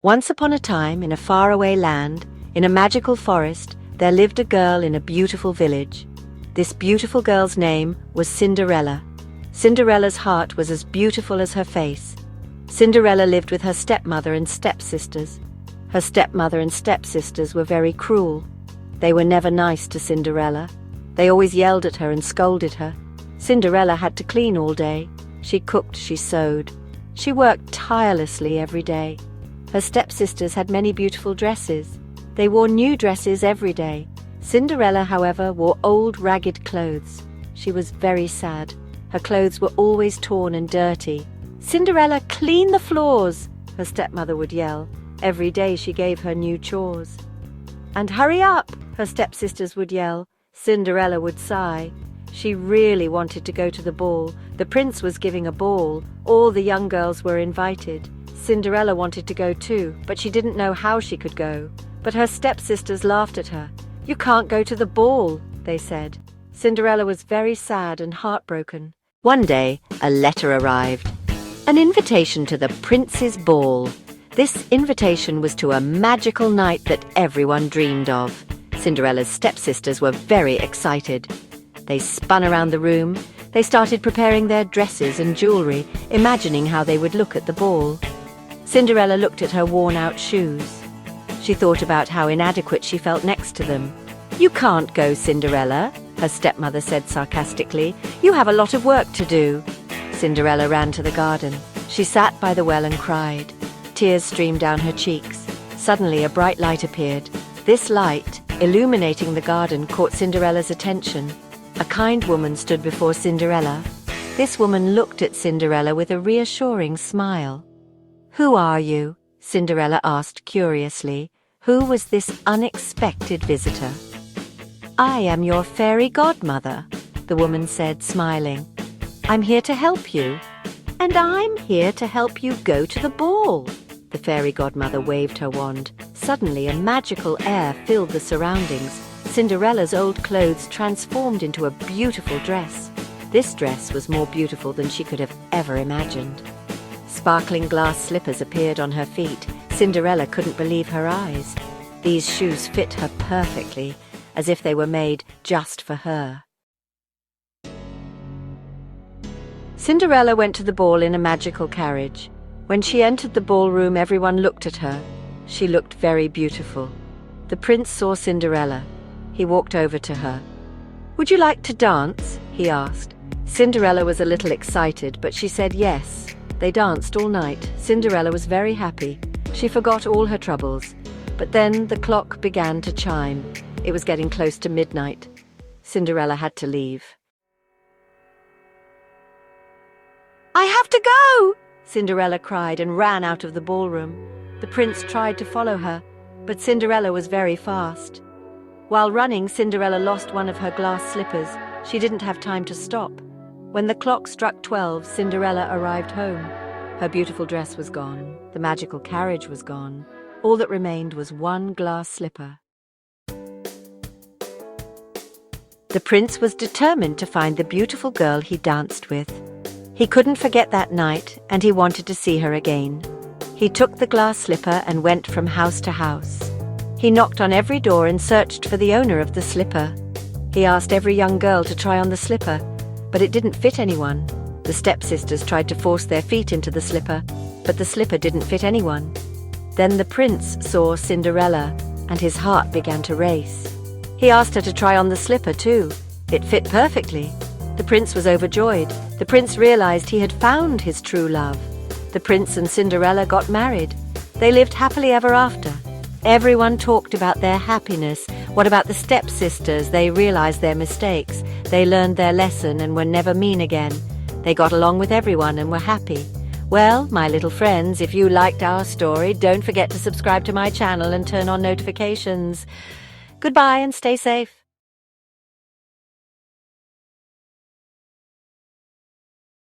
Once upon a time, in a faraway land, in a magical forest, there lived a girl in a beautiful village. This beautiful girl's name was Cinderella. Cinderella's heart was as beautiful as her face. Cinderella lived with her stepmother and stepsisters. Her stepmother and stepsisters were very cruel. They were never nice to Cinderella. They always yelled at her and scolded her. Cinderella had to clean all day. She cooked, she sewed. She worked tirelessly every day. Her stepsisters had many beautiful dresses. They wore new dresses every day. Cinderella, however, wore old, ragged clothes. She was very sad. Her clothes were always torn and dirty. "Cinderella, clean the floors!" her stepmother would yell. Every day she gave her new chores. "And hurry up!" her stepsisters would yell. Cinderella would sigh. She really wanted to go to the ball. The prince was giving a ball. All the young girls were invited. Cinderella wanted to go too, but she didn't know how she could go. But her stepsisters laughed at her. "You can't go to the ball," they said. Cinderella was very sad and heartbroken. One day, a letter arrived. An invitation to the prince's ball. This invitation was to a magical night that everyone dreamed of. Cinderella's stepsisters were very excited. They spun around the room. They started preparing their dresses and jewelry, imagining how they would look at the ball. Cinderella looked at her worn-out shoes. She thought about how inadequate she felt next to them. "You can't go, Cinderella," her stepmother said sarcastically. "You have a lot of work to do." Cinderella ran to the garden. She sat by the well and cried. Tears streamed down her cheeks. Suddenly, a bright light appeared. This light, illuminating the garden, caught Cinderella's attention. A kind woman stood before Cinderella. This woman looked at Cinderella with a reassuring smile. "Who are you?" Cinderella asked curiously. Who was this unexpected visitor? "I am your fairy godmother," the woman said, smiling. "I'm here to help you." "And I'm here to help you go to the ball." The fairy godmother waved her wand. Suddenly, a magical air filled the surroundings. Cinderella's old clothes transformed into a beautiful dress. This dress was more beautiful than she could have ever imagined. Sparkling glass slippers appeared on her feet. Cinderella couldn't believe her eyes. These shoes fit her perfectly, as if they were made just for her. Cinderella went to the ball in a magical carriage. When she entered the ballroom, everyone looked at her. She looked very beautiful. The prince saw Cinderella. He walked over to her. "Would you like to dance?" he asked. Cinderella was a little excited, but she said yes. They danced all night. Cinderella was very happy. She forgot all her troubles. But then the clock began to chime. It was getting close to midnight. Cinderella had to leave. "I have to go!" Cinderella cried and ran out of the ballroom. The prince tried to follow her, but Cinderella was very fast. While running, Cinderella lost one of her glass slippers. She didn't have time to stop. When the clock struck 12, Cinderella arrived home. Her beautiful dress was gone. The magical carriage was gone. All that remained was one glass slipper. The prince was determined to find the beautiful girl he danced with. He couldn't forget that night, and he wanted to see her again. He took the glass slipper and went from house to house. He knocked on every door and searched for the owner of the slipper. He asked every young girl to try on the slipper, but it didn't fit anyone. The stepsisters tried to force their feet into the slipper, but the slipper didn't fit anyone. Then the prince saw Cinderella, and his heart began to race. He asked her to try on the slipper too. It fit perfectly. The prince was overjoyed. The prince realized he had found his true love. The prince and Cinderella got married. They lived happily ever after. Everyone talked about their happiness. What about the stepsisters? They realized their mistakes. They learned their lesson and were never mean again. They got along with everyone and were happy. Well, my little friends, if you liked our story, don't forget to subscribe to my channel and turn on notifications. Goodbye and stay safe.